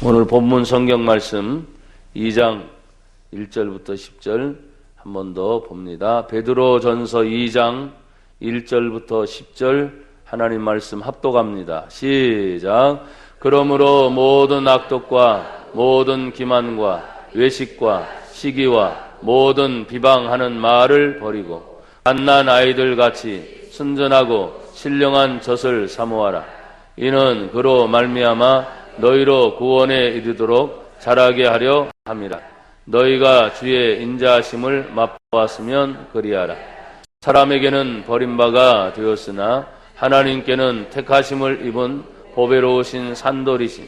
오늘 본문 성경 말씀 2장 1절부터 10절 한 번 더 봅니다. 베드로전서 2장 1절부터 10절 하나님 말씀 합독합니다. 시작. 그러므로 모든 악독과 모든 기만과 외식과 시기와 모든 비방하는 말을 버리고 갓난 아이들 같이 순전하고 신령한 젖을 사모하라. 이는 그로 말미암아 너희로 구원에 이르도록 자라게 하려 함이라. 너희가 주의 인자하심을 맛보았으면 그리하라. 사람에게는 버림바가 되었으나 하나님께는 택하심을 입은 보배로우신 산돌이신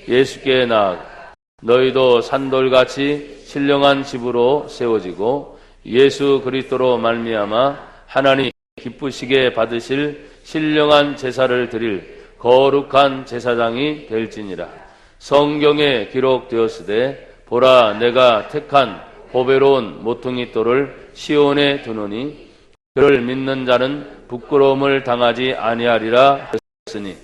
예수께 나아가 너희도 산돌같이 신령한 집으로 세워지고 예수 그리스도로 말미암아 하나님 기쁘시게 받으실 신령한 제사를 드릴 거룩한 제사장이 될지니라. 성경에 기록되었으되 보라 내가 택한 보배로운 모퉁이 돌을 시온에 두노니 그를 믿는 자는 부끄러움을 당하지 아니하리라 했으니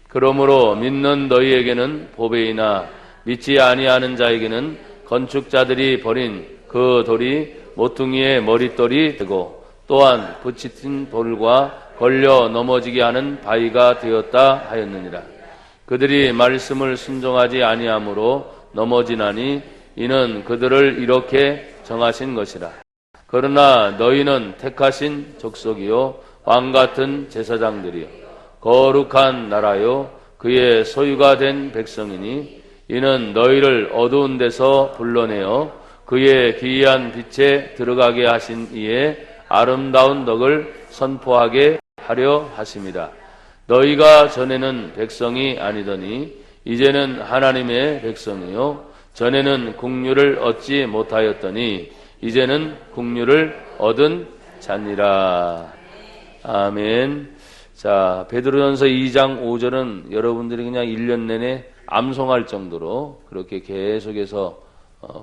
그러므로 믿는 너희에게는 보배이나 믿지 아니하는 자에게는 건축자들이 버린 그 돌이 모퉁이의 머릿돌이 되고 또한 붙이진 돌과 걸려 넘어지게 하는 바위가 되었다 하였느니라. 그들이 말씀을 순종하지 아니하므로 넘어지나니 이는 그들을 이렇게 정하신 것이라. 그러나 너희는 택하신 족속이요 왕같은 제사장들이요 거룩한 나라요 그의 소유가 된 백성이니 이는 너희를 어두운 데서 불러내어 그의 기이한 빛에 들어가게 하신 이의 아름다운 덕을 선포하게 하려 하심이라. 너희가 전에는 백성이 아니더니 이제는 하나님의 백성이요 전에는 국류를 얻지 못하였더니 이제는 국류를 얻은 자니라. 아멘. 자, 베드로전서 2장 5절은 여러분들이 그냥 1년 내내 암송할 정도로 그렇게 계속해서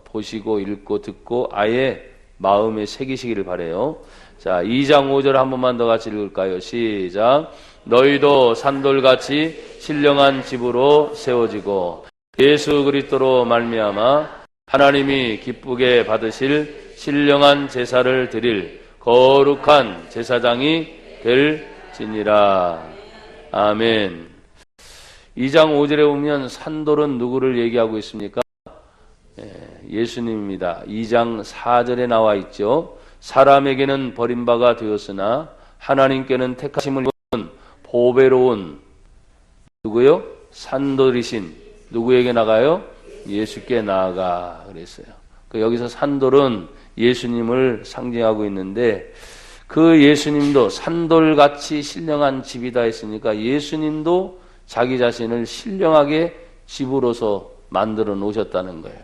보시고 읽고 듣고 아예 마음에 새기시기를 바라요. 자, 2장 5절 한 번만 더 같이 읽을까요? 시작. 너희도 산돌같이 신령한 집으로 세워지고 예수 그리스도로 말미암아 하나님이 기쁘게 받으실 신령한 제사를 드릴 거룩한 제사장이 될지니라. 아멘. 2장 5절에 보면 산돌은 누구를 얘기하고 있습니까? 예수님입니다. 2장 4절에 나와 있죠. 사람에게는 버림바가 되었으나 하나님께는 택하심을 입은 보배로운 누구요? 산돌이신 누구에게 나가요? 예수께 나아가 그랬어요. 여기서 산돌은 예수님을 상징하고 있는데 그 예수님도 산돌같이 신령한 집이다 했으니까 예수님도 자기 자신을 신령하게 집으로서 만들어 놓으셨다는 거예요.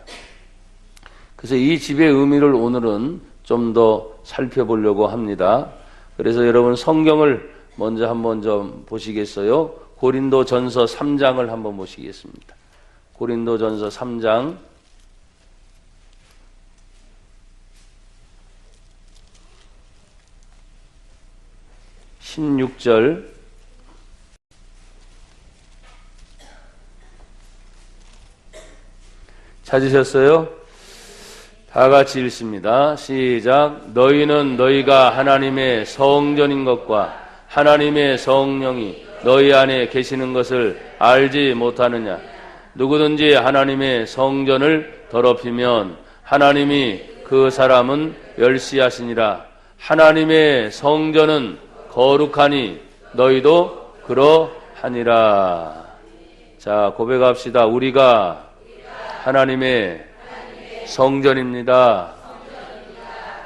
그래서 이 집의 의미를 오늘은 좀 더 살펴보려고 합니다. 그래서 여러분 성경을 먼저 한번 좀 보시겠어요? 고린도전서 3장을 한번 보시겠습니다. 고린도전서 3장 16절 찾으셨어요? 다 같이 읽습니다. 시작. 너희는 너희가 하나님의 성전인 것과 하나님의 성령이 너희 안에 계시는 것을 알지 못하느냐? 누구든지 하나님의 성전을 더럽히면 하나님이 그 사람은 멸시하시니라. 하나님의 성전은 거룩하니 너희도 그러하니라. 자, 고백합시다. 우리가 하나님의 성전입니다.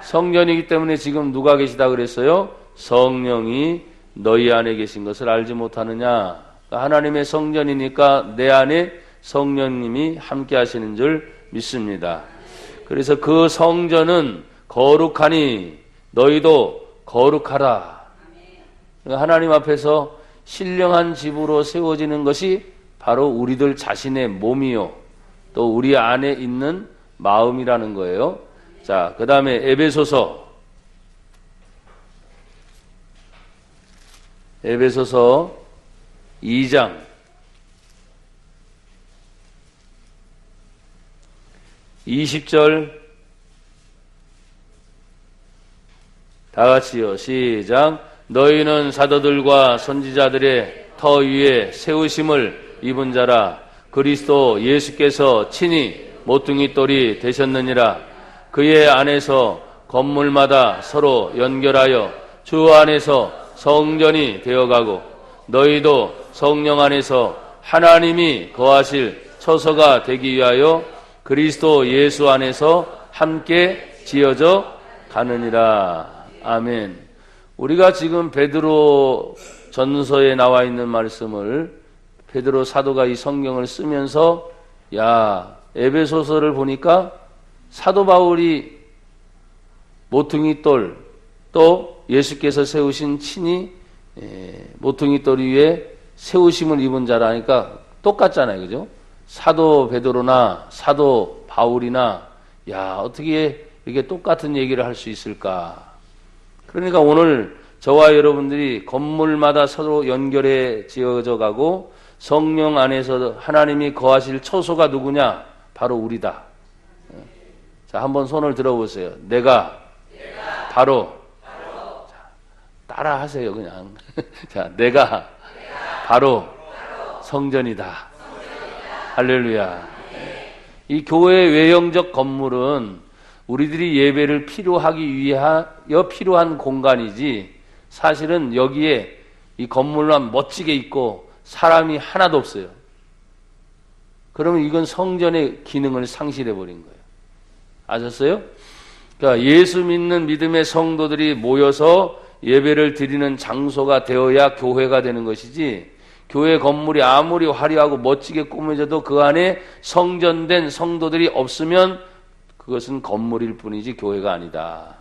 성전이기 때문에 지금 누가 계시다 그랬어요? 성령이 너희 안에 계신 것을 알지 못하느냐? 하나님의 성전이니까 내 안에 성령님이 함께 하시는 줄 믿습니다. 그래서 그 성전은 거룩하니 너희도 거룩하라. 하나님 앞에서 신령한 집으로 세워지는 것이 바로 우리들 자신의 몸이요 또 우리 안에 있는 마음이라는 거예요. 자, 그 다음에 에베소서 2장 20절 다 같이요. 시작. 너희는 사도들과 선지자들의 터 위에 세우심을 입은 자라. 그리스도 예수께서 친히 모퉁이 돌이 되셨느니라. 그의 안에서 건물마다 서로 연결하여 주 안에서 성전이 되어가고 너희도 성령 안에서 하나님이 거하실 처소가 되기 위하여 그리스도 예수 안에서 함께 지어져 가느니라. 아멘. 우리가 지금 베드로 전서에 나와 있는 말씀을 베드로 사도가 이 성경을 쓰면서 에베소서를 보니까 사도 바울이 모퉁이 돌 또 예수께서 세우신 친히 모퉁이 돌 위에 세우심을 입은 자라니까 똑같잖아요. 그죠? 사도 베드로나 사도 바울이나 어떻게 이렇게 똑같은 얘기를 할 수 있을까? 그러니까 오늘 저와 여러분들이 건물마다 서로 연결해 지어져 가고 성령 안에서 하나님이 거하실 처소가 누구냐? 바로 우리다. 자, 한번 손을 들어보세요. 내가 바로. 자, 따라 하세요, 그냥. 자, 내가 바로 성전이다. 할렐루야. 이 교회 외형적 건물은 우리들이 예배를 필요하기 위하여 필요한 공간이지 사실은 여기에 이 건물만 멋지게 있고 사람이 하나도 없어요. 그러면 이건 성전의 기능을 상실해 버린 거예요. 아셨어요? 그러니까 예수 믿는 믿음의 성도들이 모여서 예배를 드리는 장소가 되어야 교회가 되는 것이지 교회 건물이 아무리 화려하고 멋지게 꾸며져도 그 안에 성전된 성도들이 없으면 그것은 건물일 뿐이지 교회가 아니다.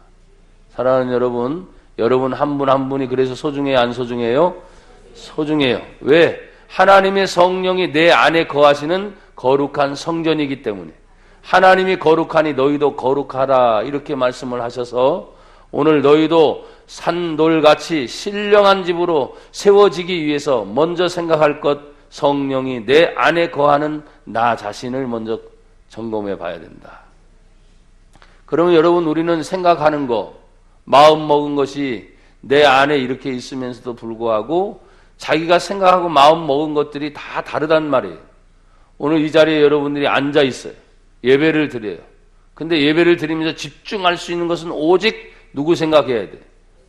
사랑하는 여러분, 여러분 한 분 한 분이 그래서 소중해요, 안 소중해요? 소중해요. 왜? 하나님의 성령이 내 안에 거하시는 거룩한 성전이기 때문에. 하나님이 거룩하니 너희도 거룩하라 이렇게 말씀을 하셔서 오늘 너희도 산돌같이 신령한 집으로 세워지기 위해서 먼저 생각할 것, 성령이 내 안에 거하는 나 자신을 먼저 점검해 봐야 된다. 그러면 여러분 우리는 생각하는 거, 마음 먹은 것이 내 안에 이렇게 있으면서도 불구하고 자기가 생각하고 마음 먹은 것들이 다 다르단 말이에요. 오늘 이 자리에 여러분들이 앉아 있어요. 예배를 드려요. 근데 예배를 드리면서 집중할 수 있는 것은 오직 누구 생각해야 돼?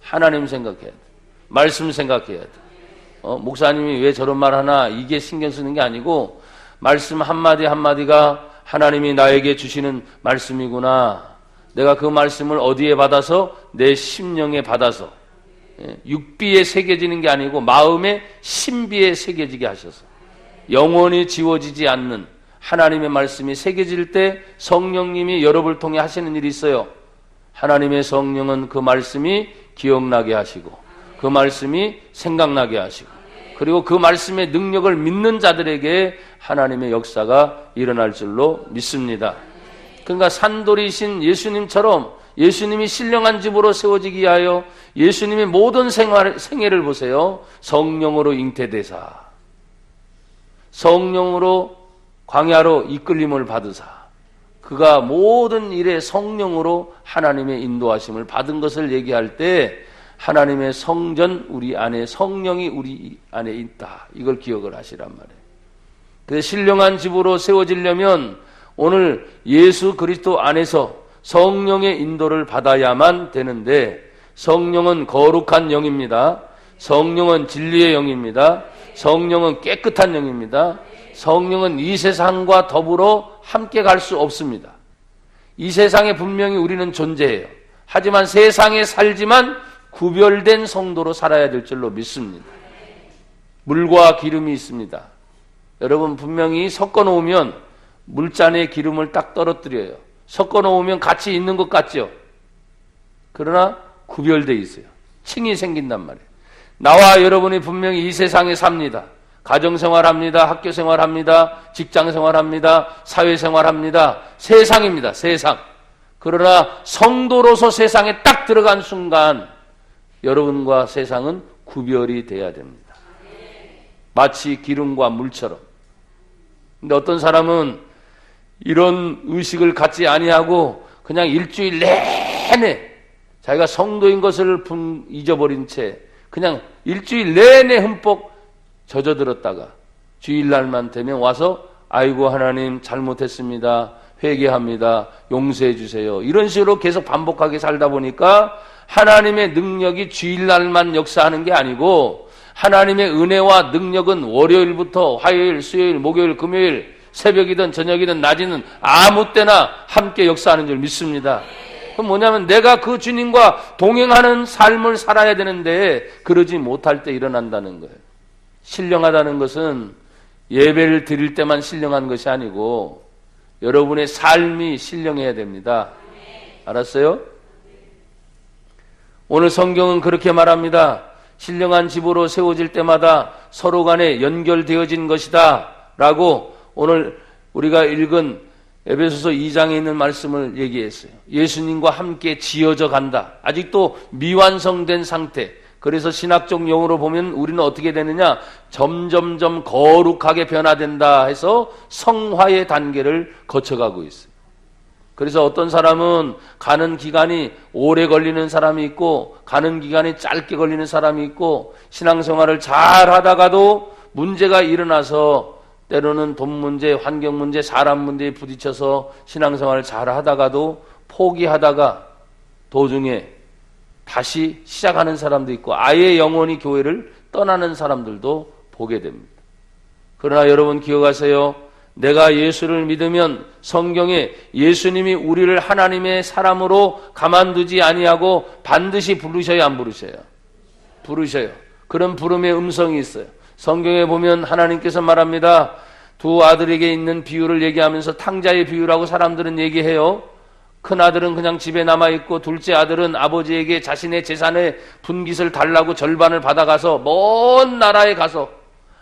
하나님 생각해야 돼. 말씀 생각해야 돼. 목사님이 왜 저런 말 하나 이게 신경 쓰는 게 아니고 말씀 한마디 한마디가 하나님이 나에게 주시는 말씀이구나. 내가 그 말씀을 어디에 받아서? 내 심령에 받아서. 육비에 새겨지는 게 아니고 마음의 신비에 새겨지게 하셔서 영원히 지워지지 않는 하나님의 말씀이 새겨질 때 성령님이 여러분을 통해 하시는 일이 있어요. 하나님의 성령은 그 말씀이 기억나게 하시고 그 말씀이 생각나게 하시고 그리고 그 말씀의 능력을 믿는 자들에게 하나님의 역사가 일어날 줄로 믿습니다. 그러니까 산돌이신 예수님처럼 예수님이 신령한 집으로 세워지기 위하여 예수님의 모든 생애를 보세요. 성령으로 잉태되사 성령으로 광야로 이끌림을 받으사 그가 모든 일에 성령으로 하나님의 인도하심을 받은 것을 얘기할 때 하나님의 성전 우리 안에 성령이 우리 안에 있다. 이걸 기억을 하시란 말이에요. 그래서 신령한 집으로 세워지려면 오늘 예수 그리스도 안에서 성령의 인도를 받아야만 되는데 성령은 거룩한 영입니다. 성령은 진리의 영입니다. 성령은 깨끗한 영입니다. 성령은 이 세상과 더불어 함께 갈 수 없습니다. 이 세상에 분명히 우리는 존재해요. 하지만 세상에 살지만 구별된 성도로 살아야 될 줄로 믿습니다. 물과 기름이 있습니다. 여러분 분명히 섞어 놓으면 물잔에 기름을 딱 떨어뜨려요. 섞어 놓으면 같이 있는 것 같죠? 그러나 구별되어 있어요. 층이 생긴단 말이에요. 나와 여러분이 분명히 이 세상에 삽니다. 가정생활합니다. 학교생활합니다. 직장생활합니다. 사회생활합니다. 세상입니다. 세상. 그러나 성도로서 세상에 딱 들어간 순간 여러분과 세상은 구별이 돼야 됩니다. 마치 기름과 물처럼. 근데 어떤 사람은 이런 의식을 갖지 아니하고 그냥 일주일 내내 자기가 성도인 것을 잊어버린 채 그냥 일주일 내내 흠뻑 젖어들었다가 주일날만 되면 와서 아이고 하나님 잘못했습니다. 회개합니다. 용서해 주세요. 이런 식으로 계속 반복하게 살다 보니까 하나님의 능력이 주일날만 역사하는 게 아니고 하나님의 은혜와 능력은 월요일부터 화요일, 수요일, 목요일, 금요일 새벽이든 저녁이든 낮이든 아무 때나 함께 역사하는 줄 믿습니다. 그럼 뭐냐면 내가 그 주님과 동행하는 삶을 살아야 되는데 그러지 못할 때 일어난다는 거예요. 신령하다는 것은 예배를 드릴 때만 신령한 것이 아니고 여러분의 삶이 신령해야 됩니다. 알았어요? 오늘 성경은 그렇게 말합니다. 신령한 집으로 세워질 때마다 서로 간에 연결되어진 것이다 라고 오늘 우리가 읽은 에베소서 2장에 있는 말씀을 얘기했어요. 예수님과 함께 지어져 간다. 아직도 미완성된 상태. 그래서 신학적 용어로 보면 우리는 어떻게 되느냐? 점점점 거룩하게 변화된다 해서 성화의 단계를 거쳐가고 있어요. 그래서 어떤 사람은 가는 기간이 오래 걸리는 사람이 있고 가는 기간이 짧게 걸리는 사람이 있고 신앙생활을 잘 하다가도 문제가 일어나서 때로는 돈 문제, 환경 문제, 사람 문제에 부딪혀서 신앙생활을 잘 하다가도 포기하다가 도중에 다시 시작하는 사람도 있고 아예 영원히 교회를 떠나는 사람들도 보게 됩니다. 그러나 여러분 기억하세요. 내가 예수를 믿으면 성경에 예수님이 우리를 하나님의 사람으로 가만두지 아니하고 반드시 부르셔야 안 부르셔요? 부르셔요. 그런 부름의 음성이 있어요. 성경에 보면 하나님께서 말합니다. 두 아들에게 있는 비유를 얘기하면서 탕자의 비유라고 사람들은 얘기해요. 큰 아들은 그냥 집에 남아있고 둘째 아들은 아버지에게 자신의 재산의 분깃을 달라고 절반을 받아가서 먼 나라에 가서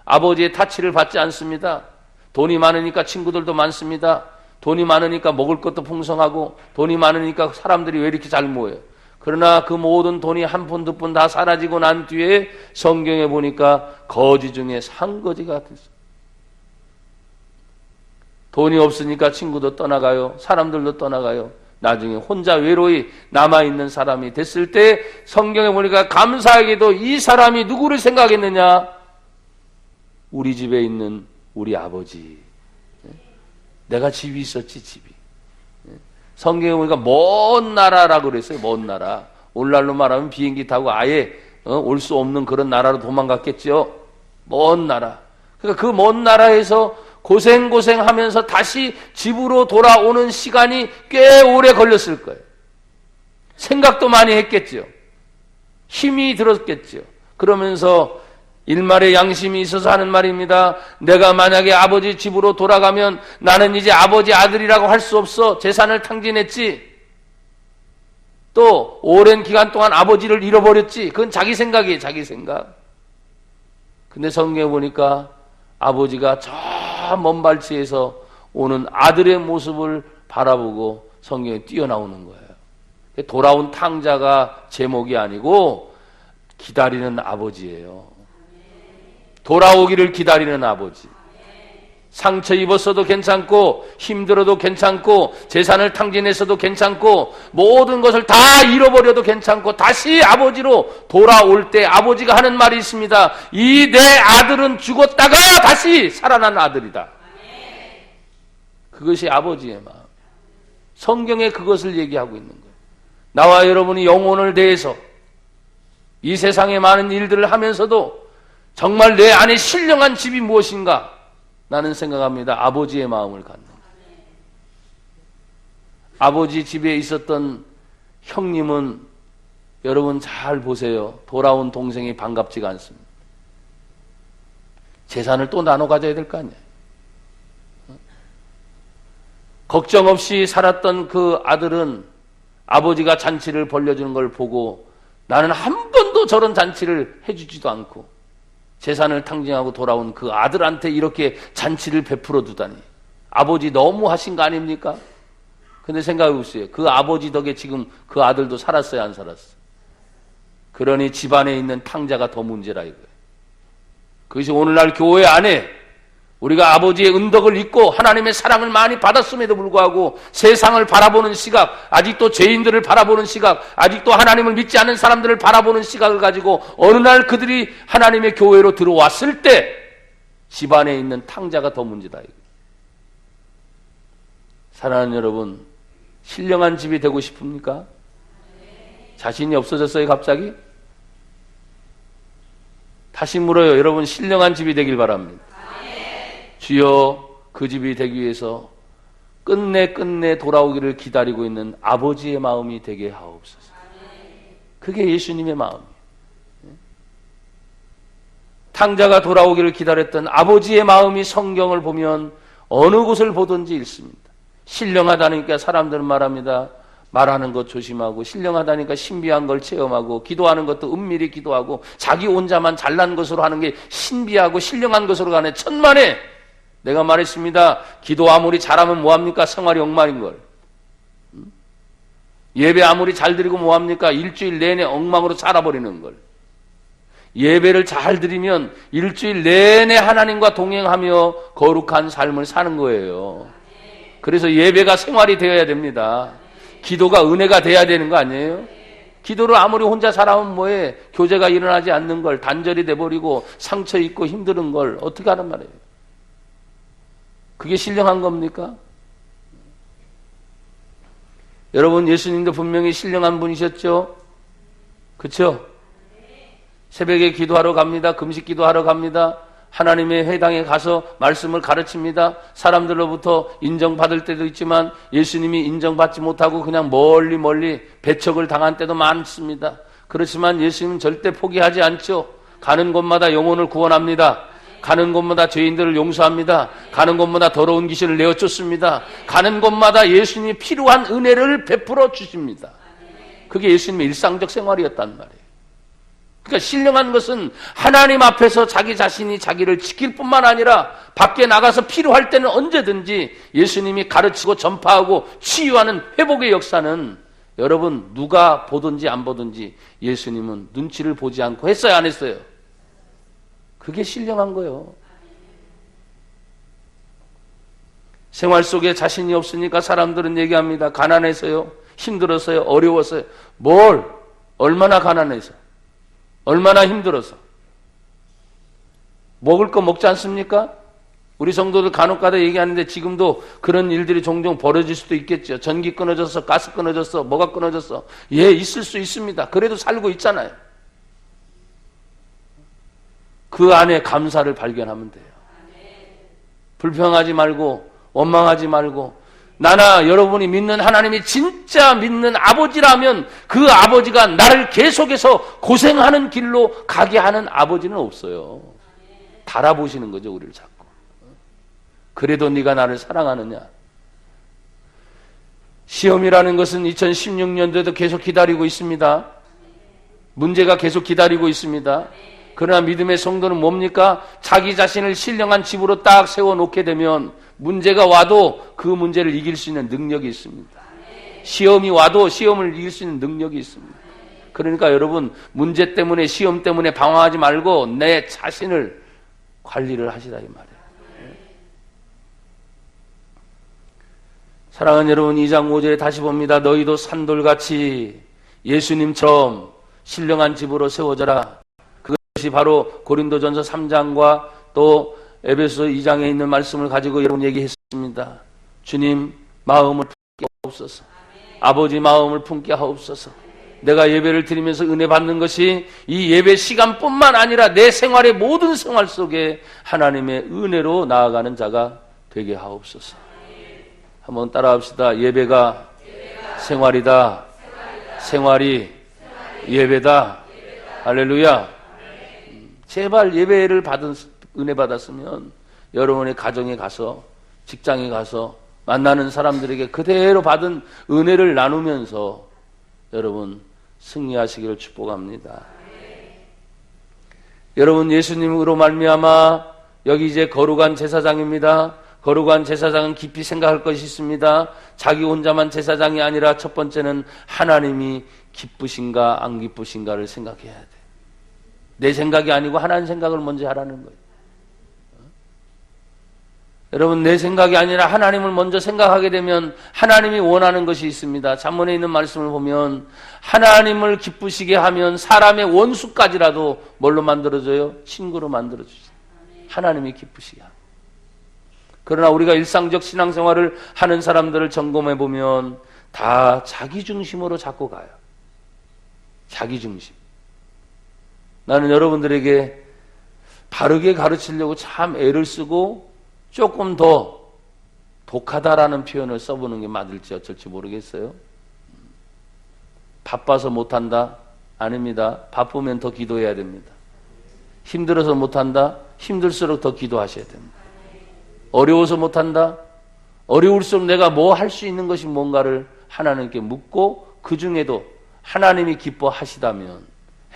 아버지의 타치를 받지 않습니다. 돈이 많으니까 친구들도 많습니다. 돈이 많으니까 먹을 것도 풍성하고 돈이 많으니까 사람들이 왜 이렇게 잘 모여요. 그러나 그 모든 돈이 한 푼, 두 푼 다 사라지고 난 뒤에 성경에 보니까 거지 중에 산거지가 됐어요. 돈이 없으니까 친구도 떠나가요. 사람들도 떠나가요. 나중에 혼자 외로이 남아있는 사람이 됐을 때 성경에 보니까 감사하게도 이 사람이 누구를 생각했느냐? 우리 집에 있는 우리 아버지. 내가 집이 있었지, 집이. 성경에 보니까 먼 나라라고 그랬어요. 먼 나라. 오늘날로 말하면 비행기 타고 아예 올 수 없는 그런 나라로 도망갔겠죠. 먼 나라. 그러니까 그 먼 나라에서 고생하면서 다시 집으로 돌아오는 시간이 꽤 오래 걸렸을 거예요. 생각도 많이 했겠죠. 힘이 들었겠죠. 그러면서 일말의 양심이 있어서 하는 말입니다. 내가 만약에 아버지 집으로 돌아가면 나는 이제 아버지 아들이라고 할 수 없어. 재산을 탕진했지. 또 오랜 기간 동안 아버지를 잃어버렸지. 그건 자기 생각이에요. 자기 생각. 근데 성경에 보니까 아버지가 저 먼 발치에서 오는 아들의 모습을 바라보고 성경에 뛰어나오는 거예요. 돌아온 탕자가 제목이 아니고 기다리는 아버지예요. 돌아오기를 기다리는 아버지. 상처 입었어도 괜찮고 힘들어도 괜찮고 재산을 탕진했어도 괜찮고 모든 것을 다 잃어버려도 괜찮고 다시 아버지로 돌아올 때 아버지가 하는 말이 있습니다. 이 내 아들은 죽었다가 다시 살아난 아들이다. 그것이 아버지의 마음. 성경에 그것을 얘기하고 있는 거예요. 나와 여러분이 영혼을 대해서 이 세상의 많은 일들을 하면서도 정말 내 안에 신령한 집이 무엇인가? 나는 생각합니다. 아버지의 마음을 갖는 거예요. 아버지 집에 있었던 형님은 여러분 잘 보세요. 돌아온 동생이 반갑지가 않습니다. 재산을 또 나눠 가져야 될 거 아니에요. 걱정 없이 살았던 그 아들은 아버지가 잔치를 벌려주는 걸 보고 나는 한 번도 저런 잔치를 해주지도 않고 재산을 탕진하고 돌아온 그 아들한테 이렇게 잔치를 베풀어 두다니 아버지 너무 하신 거 아닙니까? 근데 생각해 보세요. 그 아버지 덕에 지금 그 아들도 살았어요, 안 살았어요? 그러니 집안에 있는 탕자가 더 문제라 이거예요. 그것이 오늘날 교회 안에 우리가 아버지의 은덕을 잊고 하나님의 사랑을 많이 받았음에도 불구하고 세상을 바라보는 시각, 아직도 죄인들을 바라보는 시각, 아직도 하나님을 믿지 않는 사람들을 바라보는 시각을 가지고 어느 날 그들이 하나님의 교회로 들어왔을 때 집안에 있는 탕자가 더 문제다. 사랑하는 여러분, 신령한 집이 되고 싶습니까? 자신이 없어졌어요, 갑자기? 다시 물어요. 여러분, 신령한 집이 되길 바랍니다. 주여, 그 집이 되기 위해서 끝내 돌아오기를 기다리고 있는 아버지의 마음이 되게 하옵소서. 그게 예수님의 마음이에요. 탕자가 돌아오기를 기다렸던 아버지의 마음이 성경을 보면 어느 곳을 보든지 읽습니다. 신령하다니까 사람들은 말합니다. 말하는 것 조심하고, 신령하다니까 신비한 걸 체험하고, 기도하는 것도 은밀히 기도하고, 자기 혼자만 잘난 것으로 하는 게 신비하고 신령한 것으로 가네. 천만에 내가 말했습니다. 기도 아무리 잘하면 뭐합니까? 생활이 엉망인걸. 예배 아무리 잘 드리고 뭐합니까? 일주일 내내 엉망으로 살아버리는 걸. 예배를 잘 드리면 일주일 내내 하나님과 동행하며 거룩한 삶을 사는 거예요. 그래서 예배가 생활이 되어야 됩니다. 기도가 은혜가 돼야 되는 거 아니에요? 기도를 아무리 혼자 살아면 뭐해? 교제가 일어나지 않는 걸, 단절이 돼버리고 상처 있고 힘든 걸 어떻게 하란 말이에요? 그게 신령한 겁니까? 여러분, 예수님도 분명히 신령한 분이셨죠? 그렇죠? 새벽에 기도하러 갑니다. 금식 기도하러 갑니다. 하나님의 회당에 가서 말씀을 가르칩니다. 사람들로부터 인정받을 때도 있지만 예수님이 인정받지 못하고 그냥 멀리 배척을 당한 때도 많습니다. 그렇지만 예수님은 절대 포기하지 않죠. 가는 곳마다 영혼을 구원합니다. 가는 곳마다 죄인들을 용서합니다. 가는 곳마다 더러운 귀신을 내어쫓습니다. 가는 곳마다 예수님이 필요한 은혜를 베풀어 주십니다. 그게 예수님의 일상적 생활이었단 말이에요. 그러니까 신령한 것은 하나님 앞에서 자기 자신이 자기를 지킬 뿐만 아니라 밖에 나가서 필요할 때는 언제든지 예수님이 가르치고 전파하고 치유하는 회복의 역사는 여러분 누가 보든지 안 보든지 예수님은 눈치를 보지 않고 했어요, 안 했어요? 그게 신령한 거예요. 생활 속에 자신이 없으니까 사람들은 얘기합니다. 가난해서요, 힘들어서요, 어려웠어요. 얼마나 가난해서, 얼마나 힘들어서. 먹을 거 먹지 않습니까? 우리 성도들 간혹가다 얘기하는데 지금도 그런 일들이 종종 벌어질 수도 있겠죠. 전기 끊어졌어, 가스 끊어졌어, 뭐가 끊어졌어. 예, 있을 수 있습니다. 그래도 살고 있잖아요. 그 안에 감사를 발견하면 돼요. 불평하지 말고 원망하지 말고, 나나 여러분이 믿는 하나님이 진짜 믿는 아버지라면 그 아버지가 나를 계속해서 고생하는 길로 가게 하는 아버지는 없어요. 달아보시는 거죠, 우리를 자꾸. 그래도 네가 나를 사랑하느냐. 시험이라는 것은 2016년도에도 계속 기다리고 있습니다. 문제가 계속 기다리고 있습니다. 그러나 믿음의 성도는 뭡니까? 자기 자신을 신령한 집으로 딱 세워놓게 되면 문제가 와도 그 문제를 이길 수 있는 능력이 있습니다. 시험이 와도 시험을 이길 수 있는 능력이 있습니다. 그러니까 여러분, 문제 때문에, 시험 때문에 방황하지 말고 내 자신을 관리를 하시라 이 말이에요. 사랑하는 여러분, 2장 5절에 다시 봅니다. 너희도 산돌같이 예수님처럼 신령한 집으로 세워져라. 그것이 바로 고린도전서 3장과 또 에베소 2장에 있는 말씀을 가지고 여러분 얘기했습니다. 주님 마음을 품게 하옵소서. 아버지 마음을 품게 하옵소서. 내가 예배를 드리면서 은혜 받는 것이 이 예배 시간뿐만 아니라 내 생활의 모든 생활 속에 하나님의 은혜로 나아가는 자가 되게 하옵소서. 한번 따라합시다. 예배가 생활이다. 생활이 예배다. 할렐루야. 제발 예배를 받은 은혜 받았으면 여러분의 가정에 가서, 직장에 가서 만나는 사람들에게 그대로 받은 은혜를 나누면서 여러분 승리하시기를 축복합니다. 여러분, 예수님으로 말미암아 여기 이제 거룩한 제사장입니다. 거룩한 제사장은 깊이 생각할 것이 있습니다. 자기 혼자만 제사장이 아니라 첫 번째는 하나님이 기쁘신가 안 기쁘신가를 생각해야 돼. 내 생각이 아니고 하나님 생각을 먼저 하라는 거예요. 여러분, 내 생각이 아니라 하나님을 먼저 생각하게 되면 하나님이 원하는 것이 있습니다. 잠언에 있는 말씀을 보면 하나님을 기쁘시게 하면 사람의 원수까지라도 뭘로 만들어줘요? 친구로 만들어주죠. 하나님이 기쁘시게 합니다. 그러나 우리가 일상적 신앙생활을 하는 사람들을 점검해 보면 다 자기 중심으로 자꾸 가요. 자기 중심. 나는 여러분들에게 바르게 가르치려고 참 애를 쓰고 조금 더 독하다라는 표현을 써보는 게 맞을지 어쩔지 모르겠어요. 바빠서 못한다? 아닙니다. 바쁘면 더 기도해야 됩니다. 힘들어서 못한다? 힘들수록 더 기도하셔야 됩니다. 어려워서 못한다? 어려울수록 내가 뭐 할 수 있는 것이 뭔가를 하나님께 묻고 그 중에도 하나님이 기뻐하시다면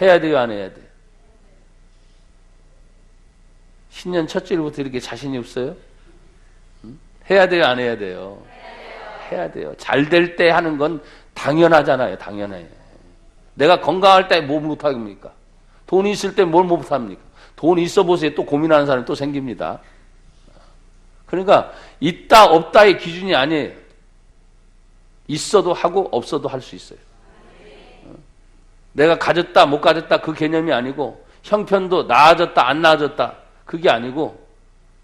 해야 돼요, 안 해야 돼요? 신년 첫 주일부터 이렇게 자신이 없어요? 해야 돼요, 안 해야 돼요? 해야 돼요. 잘 될 때 하는 건 당연하잖아요. 당연해요. 내가 건강할 때 뭐 못합니까? 돈이 있을 때 뭘 못합니까? 돈이 있어 보세요. 또 고민하는 사람이 또 생깁니다. 그러니까 있다 없다의 기준이 아니에요. 있어도 하고 없어도 할 수 있어요. 내가 가졌다 못 가졌다 그 개념이 아니고 형편도 나아졌다 안 나아졌다 그게 아니고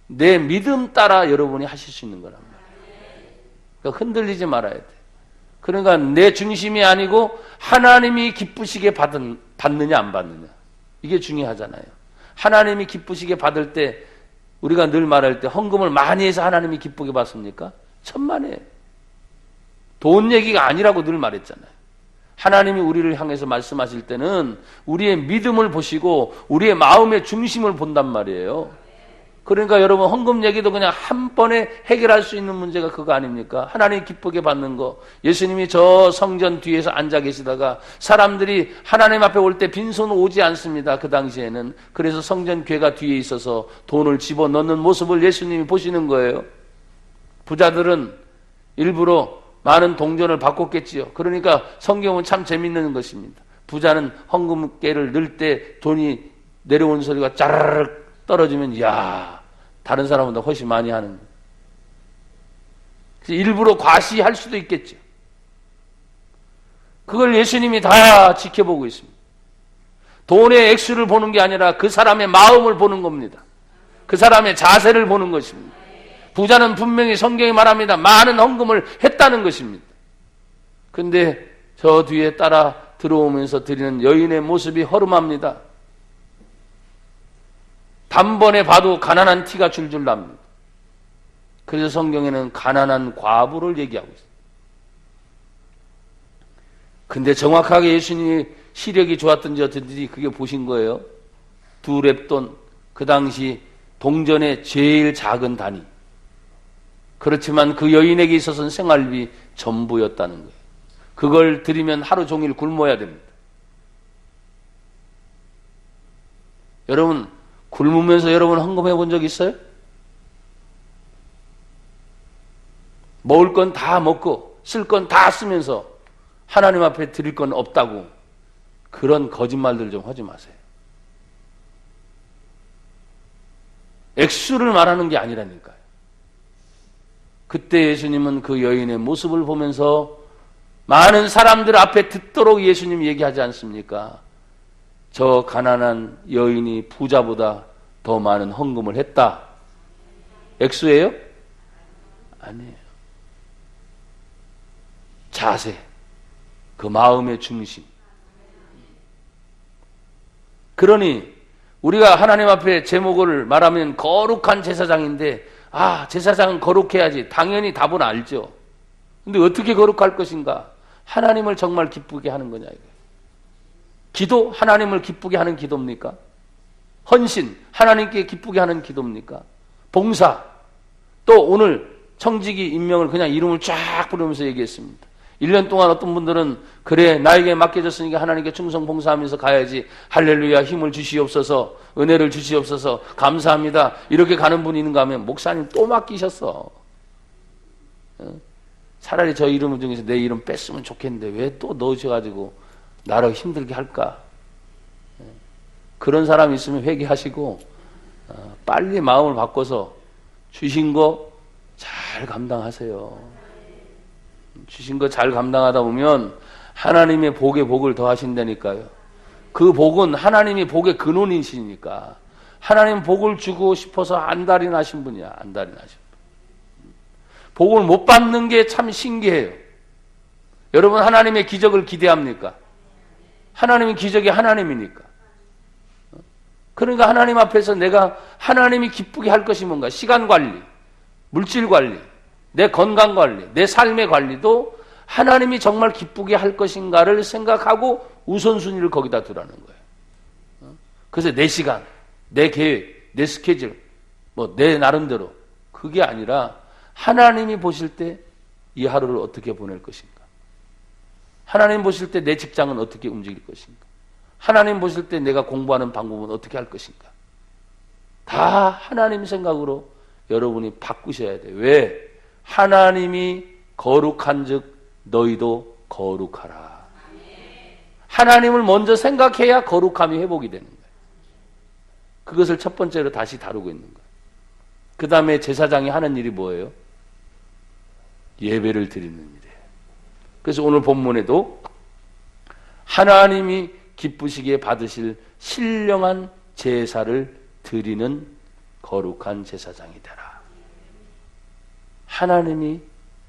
내 믿음 따라 여러분이 하실 수 있는 거란 말이에요. 그러니까 흔들리지 말아야 돼. 그러니까 내 중심이 아니고 하나님이 기쁘시게 받느냐 안 받느냐 이게 중요하잖아요. 하나님이 기쁘시게 받을 때 우리가 늘 말할 때 헌금을 많이 해서 하나님이 기쁘게 받습니까? 천만에. 돈 얘기가 아니라고 늘 말했잖아요. 하나님이 우리를 향해서 말씀하실 때는 우리의 믿음을 보시고 우리의 마음의 중심을 본단 말이에요. 그러니까 여러분 헌금 얘기도 그냥 한 번에 해결할 수 있는 문제가 그거 아닙니까? 하나님 기쁘게 받는 거. 예수님이 저 성전 뒤에서 앉아 계시다가 사람들이 하나님 앞에 올 때 빈손 오지 않습니다. 그 당시에는. 그래서 성전 궤가 뒤에 있어서 돈을 집어넣는 모습을 예수님이 보시는 거예요. 부자들은 일부러 많은 동전을 바꿨겠지요. 그러니까 성경은 참 재밌는 것입니다. 부자는 헌금깨를 넣을 때 돈이 내려오는 소리가 짜르륵 떨어지면 이야 다른 사람보다 훨씬 많이 하는 거예요. 그래서 일부러 과시할 수도 있겠죠. 그걸 예수님이 다 지켜보고 있습니다. 돈의 액수를 보는 게 아니라 그 사람의 마음을 보는 겁니다. 그 사람의 자세를 보는 것입니다. 부자는 분명히 성경이 말합니다. 많은 헌금을 했다는 것입니다. 근데 저 뒤에 따라 들어오면서 드리는 여인의 모습이 허름합니다. 단번에 봐도 가난한 티가 줄줄 납니다. 그래서 성경에는 가난한 과부를 얘기하고 있어요. 근데 정확하게 예수님이 시력이 좋았던지 어떤지 그게 보신 거예요. 2렙돈, 그 당시 동전의 제일 작은 단위. 그렇지만 그 여인에게 있어서는 생활비 전부였다는 거예요. 그걸 드리면 하루 종일 굶어야 됩니다. 여러분 굶으면서 여러분 헌금해 본 적 있어요? 먹을 건 다 먹고 쓸 건 다 쓰면서 하나님 앞에 드릴 건 없다고 그런 거짓말들 좀 하지 마세요. 액수를 말하는 게 아니라니까요. 그때 예수님은 그 여인의 모습을 보면서 많은 사람들 앞에 듣도록 예수님 얘기하지 않습니까? 저 가난한 여인이 부자보다 더 많은 헌금을 했다. 액수예요? 아니에요. 자세, 그 마음의 중심. 그러니 우리가 하나님 앞에 제목을 말하면 거룩한 제사장인데 제사장은 거룩해야지. 당연히 답은 알죠. 근데 어떻게 거룩할 것인가? 하나님을 정말 기쁘게 하는 거냐 이거예요. 기도? 하나님을 기쁘게 하는 기도입니까? 헌신? 하나님께 기쁘게 하는 기도입니까? 봉사? 또 오늘 청지기 임명을 그냥 이름을 쫙 부르면서 얘기했습니다. 1년 동안 어떤 분들은 그래 나에게 맡겨졌으니까 하나님께 충성 봉사하면서 가야지. 할렐루야 힘을 주시옵소서 은혜를 주시옵소서 감사합니다. 이렇게 가는 분이 있는가 하면 목사님 또 맡기셨어. 차라리 저 이름 중에서 내 이름 뺐으면 좋겠는데 왜 또 넣으셔가지고 나를 힘들게 할까? 그런 사람이 있으면 회개하시고 빨리 마음을 바꿔서 주신 거 잘 감당하세요. 주신 거 잘 감당하다 보면 하나님의 복에 복을 더하신다니까요. 그 복은 하나님이 복의 근원이시니까. 하나님 복을 주고 싶어서 안달이 나신 분이야. 안달이 나신 분. 복을 못 받는 게 참 신기해요. 여러분 하나님의 기적을 기대합니까? 하나님의 기적이 하나님이니까. 그러니까 하나님 앞에서 내가 하나님이 기쁘게 할 것이 뭔가? 시간 관리, 물질 관리, 내 건강 관리, 내 삶의 관리도 하나님이 정말 기쁘게 할 것인가를 생각하고 우선순위를 거기다 두라는 거예요. 그래서 내 시간, 내 계획, 내 스케줄, 내 나름대로 그게 아니라 하나님이 보실 때 이 하루를 어떻게 보낼 것인가? 하나님 보실 때 내 직장은 어떻게 움직일 것인가? 하나님 보실 때 내가 공부하는 방법은 어떻게 할 것인가? 다 하나님 생각으로 여러분이 바꾸셔야 돼요. 왜? 하나님이 거룩한 즉 너희도 거룩하라. 하나님을 먼저 생각해야 거룩함이 회복이 되는 거예요. 그것을 첫 번째로 다시 다루고 있는 거예요. 그 다음에 제사장이 하는 일이 뭐예요? 예배를 드리는 일이에요. 그래서 오늘 본문에도 하나님이 기쁘시게 받으실 신령한 제사를 드리는 거룩한 제사장이 되라. 하나님이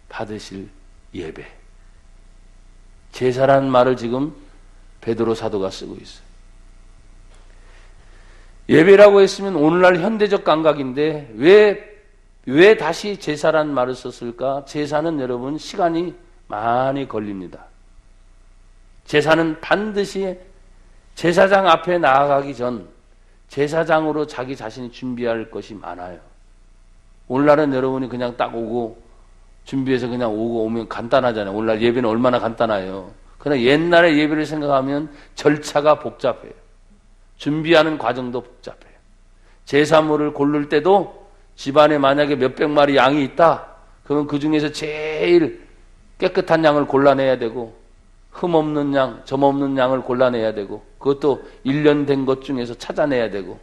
받으실 예배. 제사라는 말을 지금 베드로 사도가 쓰고 있어요. 예배라고 했으면 오늘날 현대적 감각인데 왜 다시 제사라는 말을 썼을까? 제사는 여러분 시간이 많이 걸립니다. 제사는 반드시 제사장 앞에 나아가기 전 제사장으로 자기 자신이 준비할 것이 많아요. 오늘날은 여러분이 그냥 딱 오고 준비해서 그냥 오고 오면 간단하잖아요. 오늘날 예배는 얼마나 간단해요. 그러나 옛날의 예배를 생각하면 절차가 복잡해요. 준비하는 과정도 복잡해요. 제사물을 고를 때도 집안에 만약에 몇백 마리 양이 있다. 그러면 그 중에서 제일 깨끗한 양을 골라내야 되고 흠 없는 양, 점 없는 양을 골라내야 되고 그것도 1년 된 것 중에서 찾아내야 되고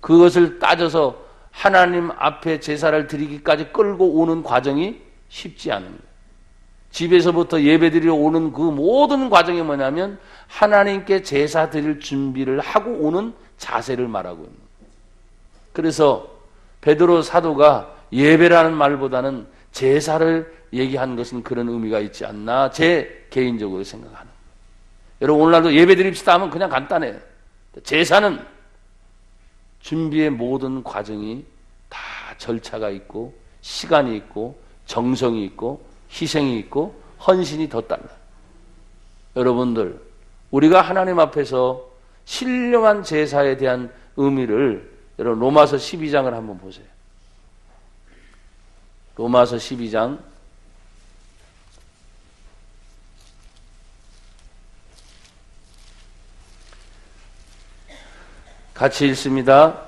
그것을 따져서 하나님 앞에 제사를 드리기까지 끌고 오는 과정이 쉽지 않은 거예요. 집에서부터 예배드리러 오는 그 모든 과정이 뭐냐면 하나님께 제사 드릴 준비를 하고 오는 자세를 말하고 있는 거예요. 그래서 베드로 사도가 예배라는 말보다는 제사를 얘기한 것은 그런 의미가 있지 않나 제 개인적으로 생각하는 거예요. 여러분 오늘날도 예배 드립시다 하면 그냥 간단해요. 제사는 준비의 모든 과정이 다 절차가 있고 시간이 있고 정성이 있고 희생이 있고 헌신이 더 달라요. 여러분들 우리가 하나님 앞에서 신령한 제사에 대한 의미를 여러분 로마서 12장을 한번 보세요. 로마서 12장 같이 읽습니다.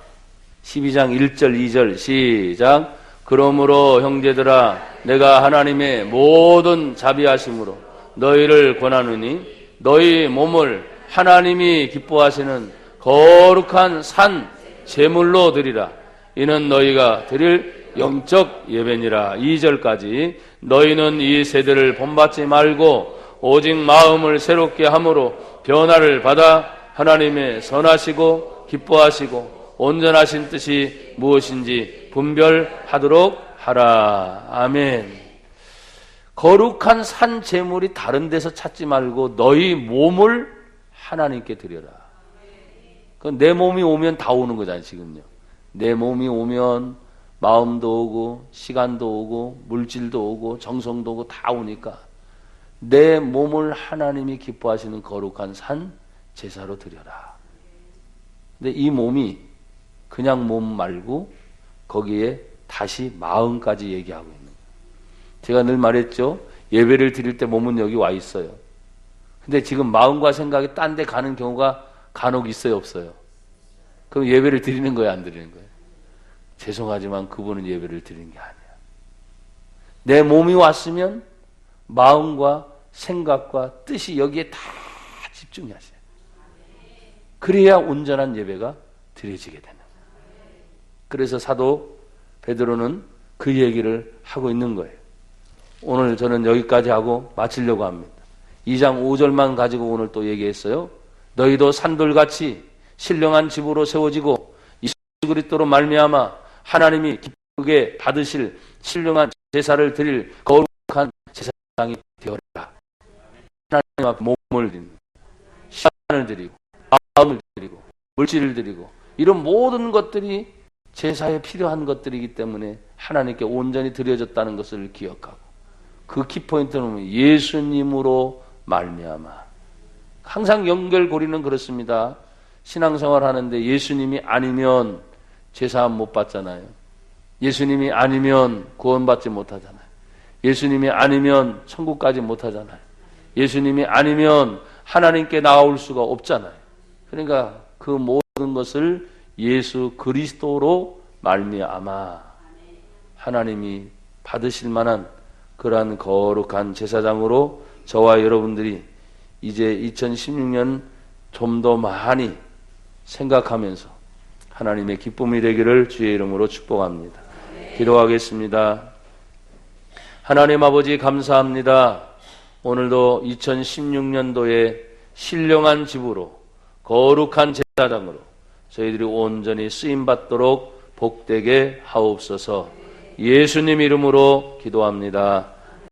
12장 1절 2절 시작. 그러므로 형제들아 내가 하나님의 모든 자비하심으로 너희를 권하노니 너희 몸을 하나님이 기뻐하시는 거룩한 산 제물로 드리라. 이는 너희가 드릴 영적 예배니라. 2절까지 너희는 이 세대를 본받지 말고 오직 마음을 새롭게 함으로 변화를 받아 하나님의 선하시고 기뻐하시고 온전하신 뜻이 무엇인지 분별하도록 하라. 아멘. 거룩한 산 제물이 다른 데서 찾지 말고 너희 몸을 하나님께 드려라. 내 몸이 오면 다 오는 거잖아요. 지금요. 내 몸이 오면 마음도 오고 시간도 오고 물질도 오고 정성도 오고 다 오니까 내 몸을 하나님이 기뻐하시는 거룩한 산 제사로 드려라. 근데 이 몸이 그냥 몸 말고 거기에 다시 마음까지 얘기하고 있는 거예요. 제가 늘 말했죠. 예배를 드릴 때 몸은 여기 와 있어요. 근데 지금 마음과 생각이 딴 데 가는 경우가 간혹 있어요, 없어요? 그럼 예배를 드리는 거예요, 안 드리는 거예요? 죄송하지만 그분은 예배를 드리는 게 아니야. 내 몸이 왔으면 마음과 생각과 뜻이 여기에 다 집중하셔요. 그래야 온전한 예배가 드려지게 되는 거예요. 그래서 사도 베드로는 그 얘기를 하고 있는 거예요. 오늘 저는 여기까지 하고 마치려고 합니다. 2장 5절만 가지고 오늘 또 얘기했어요. 너희도 산돌같이 신령한 집으로 세워지고 예수 그리스도로 말미암아 하나님이 기쁘게 받으실 신령한 제사를 드릴 거룩한 제사장이 되어라. 하나님 앞에 몸을 드리고 시간을 드리고 마음을 드리고 물질을 드리고 이런 모든 것들이 제사에 필요한 것들이기 때문에 하나님께 온전히 드려졌다는 것을 기억하고 그 키포인트는 예수님으로 말미암아. 항상 연결고리는 그렇습니다. 신앙생활 하는데 예수님이 아니면 제사 못 받잖아요. 예수님이 아니면 구원받지 못하잖아요. 예수님이 아니면 천국까지 못하잖아요. 예수님이 아니면 하나님께 나올 수가 없잖아요. 그러니까 그 모든 것을 예수 그리스도로 말미암아 하나님이 받으실 만한 그러한 거룩한 제사장으로 저와 여러분들이 이제 2016년 좀 더 많이 생각하면서 하나님의 기쁨이 되기를 주의 이름으로 축복합니다. 기도하겠습니다. 하나님 아버지 감사합니다. 오늘도 2016년도에 신령한 집으로 거룩한 제사장으로 저희들이 온전히 쓰임받도록 복되게 하옵소서. 예수님 이름으로 기도합니다.